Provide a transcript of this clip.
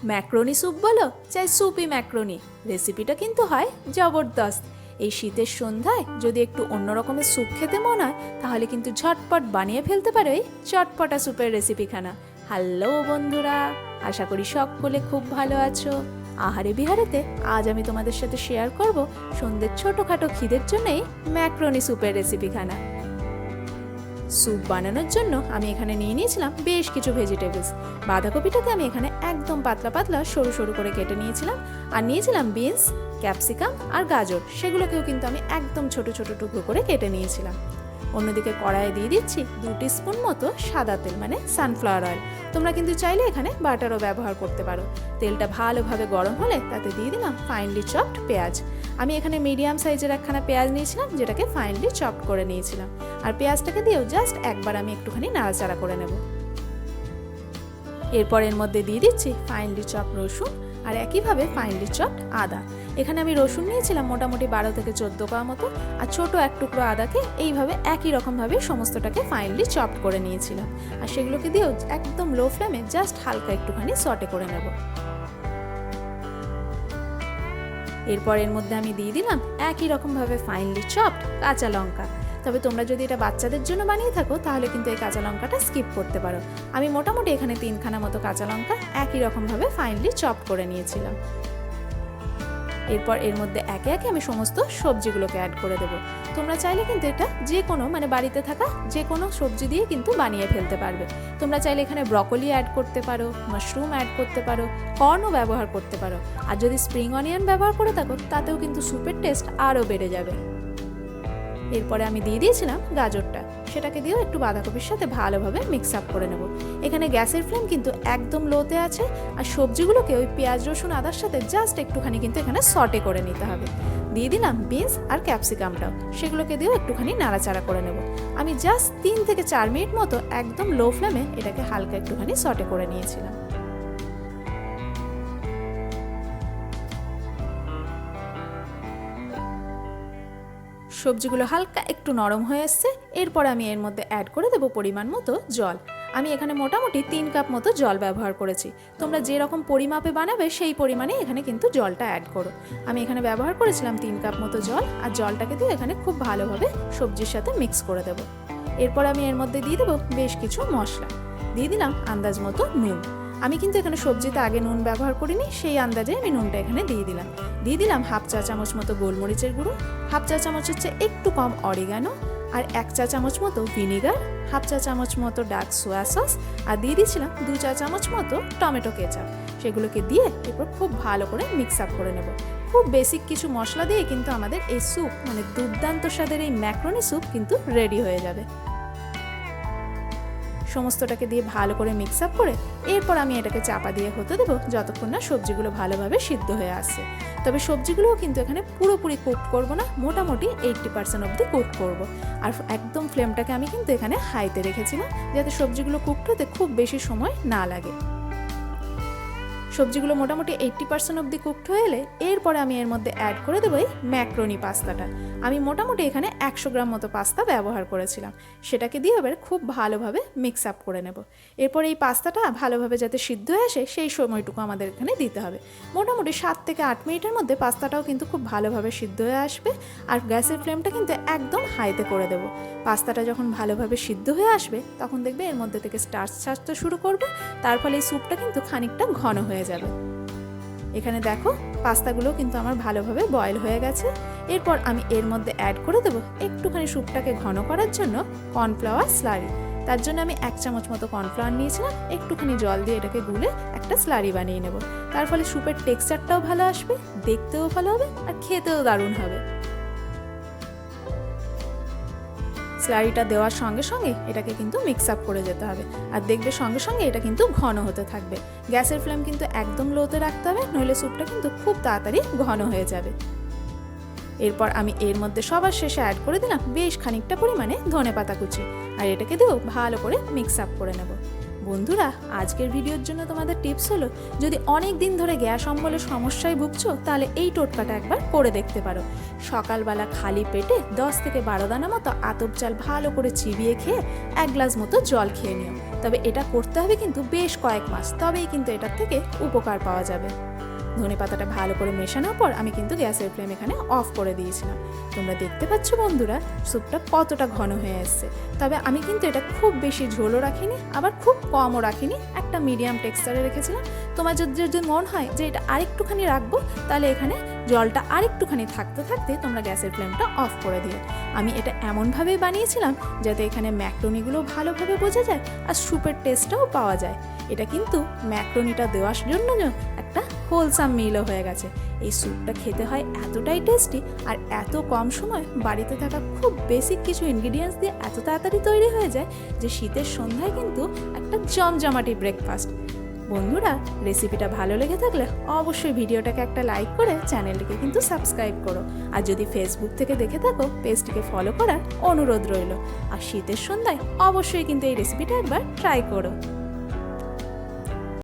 Macaroni soup বলো চাই স্যুপি macaroni, রেসিপিটা কিন্তু হয় জবরদস্ত। এই শীতের সন্ধ্যায় যদি একটু অন্য রকমের স্যুপ খেতে মন হয় তাহলে কিন্তু ঝটপট বানিয়ে ফেলতে পারো এই চটপটা স্যুপের রেসিপিখানা। হ্যালো বন্ধুরা, আশা করি সকলে খুব ভালো আছো। আহারে বিহারেতে আজ আমি তোমাদের সাথে শেয়ার করব সন্ধ্যের ছোটোখাটো খিদের জন্যই ম্যাক্রোনি স্যুপের রেসিপিখানা। স্যুপ বানানোর জন্য আমি এখানে নিয়ে নিয়েছিলাম বেশ কিছু ভেজিটেবলস। বাঁধাকপিটাকে আমি এখানে একদম পাতলা পাতলা সরু সরু করে কেটে নিয়েছিলাম, আর নিয়েছিলাম বিনস, ক্যাপসিকাম আর গাজর, সেগুলোকেও কিন্তু আমি একদম ছোট ছোট টুকরো করে কেটে নিয়েছিলাম। অন্যদিকে কড়াইয়ে দিয়ে দিচ্ছি 2 টিস্পুন মতো সাদা তেল, মানে সানফ্লাওয়ার অয়েল। তোমরা কিন্তু চাইলে এখানে বাটারও ব্যবহার করতে পারো। তেলটা ভালোভাবে গরম হলে তাতে দিয়ে দিলাম ফাইনলি চপড পেঁয়াজ। আমি এখানে মিডিয়াম সাইজের একখানা পেঁয়াজ নিয়েছিলাম, যেটাকে ফাইনলি চপড করে নিয়েছিলাম। আর পেঁয়াজটাকে দিয়েও জাস্ট একবার আমি একটুখানি নাড়াচাড়া করে নেব। এরপর এর মধ্যে দিয়ে দিচ্ছি ফাইনলি চপড রসুন আর একইভাবে ফাইনলি চপড আদা। এখানে আমি রসুন নিয়েছিলাম মোটামুটি 12 থেকে 14 কোয়া মতো, আর ছোট এক টুকরো আদাকে এইভাবে একই রকমভাবে সমস্তটাকে ফাইনলি চপড করে নিয়েছিলাম। আর সেগুলোকে দিয়েও একদম লো ফ্লেমে জাস্ট হালকা একটুখানি সটে করে নেব। এরপর এর মধ্যে আমি দিয়ে দিলাম একই রকমভাবে ফাইনলি চপড কাঁচা লঙ্কা। তবে তোমরা যদি এটা বাচ্চাদের জন্য বানিয়ে থাকো তাহলে কিন্তু এই কাঁচা লঙ্কাটা স্কিপ করতে পারো। আমি মোটামুটি এখানে 3খানা মতো কাঁচা লঙ্কা একই রকমভাবে ফাইনলি চপ করে নিয়েছিলাম। এরপর এর মধ্যে একে একে আমি সমস্ত সবজিগুলোকে অ্যাড করে দেবো। তোমরা চাইলে কিন্তু এটা যে কোনো বাড়িতে থাকা যে কোনো সবজি দিয়ে কিন্তু বানিয়ে ফেলতে পারবে। তোমরা চাইলে এখানে ব্রকলি অ্যাড করতে পারো, মাশরুম অ্যাড করতে পারো, কর্নও ব্যবহার করতে পারো। আর যদি স্প্রিং অনিয়ন ব্যবহার করে থাকো তাতেও কিন্তু স্যুপের টেস্ট আরও বেড়ে যাবে। এরপরে আমি দিয়ে দিয়েছিলাম গাজরটা, সেটাকে দিয়েও একটু বাঁধাকপির সাথে ভালোভাবে মিক্স আপ করে নেব। এখানে গ্যাসের ফ্লেম কিন্তু একদম লোতে আছে, আর সবজিগুলোকে ওই পেঁয়াজ রসুন আদার সাথে জাস্ট একটুখানি কিন্তু এখানে সটে করে নিতে হবে। দিয়ে দিলাম বিনস আর ক্যাপসিকামটাও, সেগুলোকে দিয়েও একটুখানি নাড়াচাড়া করে নেব। আমি জাস্ট 3 থেকে 4 মিনিট মতো একদম লো ফ্লেমে এটাকে হালকা একটুখানি সটে করে নিয়েছিলাম। সবজিগুলো হালকা একটু নরম হয়ে এসছে। এরপর আমি এর মধ্যে অ্যাড করে দেবো পরিমাণ মতো জল। আমি এখানে মোটামুটি 3 কাপ মতো জল ব্যবহার করেছি। তোমরা যে রকম পরিমাপে বানাবে সেই পরিমাণে এখানে কিন্তু জলটা অ্যাড করো। আমি এখানে ব্যবহার করেছিলাম 3 কাপ মতো জল, আর জলটাকে দিয়ে এখানে খুব ভালোভাবে সবজির সাথে মিক্স করে দেবো। এরপর আমি এর মধ্যে দিয়ে দেবো বেশ কিছু মশলা। দিয়ে দিলাম আন্দাজ মতো নুন। আমি কিন্তু এখানে সবজিতে আগে নুন ব্যবহার করিনি, সেই আন্দাজে আমি নুনটা এখানে দিয়ে দিলাম। দিয়ে দিলাম 1/2 চা চামচ মতো গোলমরিচের গুঁড়ো, 1/2 চা চামচের চেয়ে একটু কম অরিগানো, আর 1 চা চামচ মতো ভিনিগার, 1/2 চা চামচ মতো ডার্ক সোয়া সস, আর দিয়ে দিয়েছিলাম 2 চা চামচ মতো টমেটো কেচাপ। সেগুলোকে দিয়ে এরপর খুব ভালো করে মিক্স আপ করে নেব। খুব বেসিক কিছু মশলা দিয়ে কিন্তু আমাদের এই স্যুপ, দুর্দান্ত স্বাদের এই ম্যাক্রোনি স্যুপ কিন্তু রেডি হয়ে যাবে। সমস্তটাকে দিয়ে ভালো করে মিক্স আপ করে এরপর আমি এটাকে চাপা দিয়ে হতে দেবো যতক্ষণ না সবজিগুলো ভালোভাবে সিদ্ধ হয়ে আসছে। তবে সবজিগুলোও কিন্তু এখানে পুরোপুরি কুক করব না, মোটামুটি 80% অবধি কুক করব। আর একদম ফ্লেমটাকে আমি কিন্তু এখানে হাইতে রেখেছিলাম, যাতে সবজিগুলো কুকড হতে খুব বেশি সময় না লাগে। সবজিগুলো মোটামুটি 80% অবধি কুকড হয়ে এলে এরপরে আমি এর মধ্যে অ্যাড করে দেবো এই ম্যাক্রোনি পাস্তাটা। আমি মোটামুটি এখানে 100 গ্রাম মতো পাস্তা ব্যবহার করেছিলাম। সেটাকে দিয়ে এবার খুব ভালোভাবে মিক্স আপ করে নেব। এরপর এই পাস্তাটা ভালোভাবে যাতে সিদ্ধ হয়ে আসে সেই সময়টুকু আমাদের এখানে দিতে হবে। মোটামুটি 7 থেকে 8 মিনিটের মধ্যে পাস্তাটাও কিন্তু খুব ভালোভাবে সিদ্ধ হয়ে আসবে। আর গ্যাসের ফ্লেমটা কিন্তু একদম হাইতে করে দেবো। পাস্তাটা যখন ভালোভাবে সিদ্ধ হয়ে আসবে তখন দেখবে এর মধ্যে থেকে স্টার্চ ছাড়তে শুরু করবে, তার ফলে এই স্যুপটা কিন্তু খানিকটা ঘন হয়ে যাবে। এখানে দেখো পাস্তাগুলো কিন্তু আমার ভালোভাবে বয়েল হয়ে গেছে। এরপর আমি এর মধ্যে অ্যাড করে দেবো একটুখানি স্যুপটাকে ঘন করার জন্য কর্নফ্লাওয়ার স্লারি। তার জন্য আমি 1 চামচ মতো কর্নফ্লাওয়ার নিয়েছিলাম, একটুখানি জল দিয়ে এটাকে গুলে একটা স্লারি বানিয়ে নেব। তার ফলে স্যুপের টেক্সচারটাও ভালো আসবে, দেখতেও ভালো হবে, আর খেতেও দারুণ হবে। স্লারিটা দেওয়ার সঙ্গে সঙ্গে এটাকে কিন্তু মিক্স আপ করে যেতে হবে, আর দেখবে সঙ্গে সঙ্গে এটা কিন্তু ঘন হতে থাকবে। গ্যাসের ফ্লেম কিন্তু একদম লোতে রাখতে হবে, নইলে স্যুপটা কিন্তু খুব তাড়াতাড়ি ঘন হয়ে যাবে। এরপর আমি এর মধ্যে সবার শেষে অ্যাড করে দিলাম বেশ খানিকটা পরিমাণে ধনেপাতা কুচি, আর এটাকে দিয়েও ভালো করে মিক্স আপ করে নেব। বন্ধুরা, আজকের ভিডিওর জন্য তোমাদের টিপস হলো, যদি অনেক দিন ধরে গ্যাস অম্বলের সমস্যায় ভুগছো তাহলে এই টোটকাটা একবার করে দেখতে পারো। সকালবেলা খালি পেটে 10 থেকে 12 দানা মতো আতপ চাল ভালো করে চিবিয়ে খেয়ে 1 গ্লাস মতো জল খেয়ে নিও। তবে এটা করতে হবে কিন্তু বেশ কয়েক মাস, তবেই কিন্তু এটার থেকে উপকার পাওয়া যাবে। ধনেপাতাটা ভালো করে মেশানোর পর আমি কিন্তু গ্যাসের ফ্লেম এখানে অফ করে দিয়েছিলাম। তোমরা দেখতে পাচ্ছ বন্ধুরা, স্যুপটা কতটা ঘন হয়ে এসছে। তবে আমি কিন্তু এটা খুব বেশি ঝোলও রাখিনি, আবার খুব কমও রাখিনি, একটা মিডিয়াম টেক্সচারে রেখেছিলাম। তোমার যদি মন হয় যে এটা আরেকটুখানি রাখবো, তাহলে এখানে জলটা আরেকটুখানি থাকতে থাকতে তোমরা গ্যাসের ফ্লেমটা অফ করে দিও। আমি এটা এমনভাবেই বানিয়েছিলাম যাতে এখানে ম্যাক্রোনিগুলো ভালোভাবে বোঝা যায় আর স্যুপের টেস্টটাও পাওয়া যায়। এটা কিন্তু ম্যাক্রোনিটা দেওয়ার জন্য একটা হোলসাম মিলও হয়ে গেছে। এই স্যুপটা খেতে হয় এতটাই টেস্টি, আর এত কম সময় বাড়িতে থাকা খুব বেসিক কিছু ইনগ্রিডিয়েন্টস দিয়ে এত তাড়াতাড়ি তৈরি হয়ে যায় যে শীতের সন্ধ্যায় কিন্তু একটা জমজমাটি ব্রেকফাস্ট। বন্ধুরা, রেসিপিটা ভালো লেগে থাকলে অবশ্যই ভিডিওটাকে একটা লাইক করে চ্যানেলটিকে কিন্তু সাবস্ক্রাইব করো। আর যদি ফেসবুক থেকে দেখে থাকো, পেজটিকে ফলো করার অনুরোধ রইল। আর শীতের সন্ধ্যায় অবশ্যই কিন্তু এই রেসিপিটা একবার ট্রাই করো।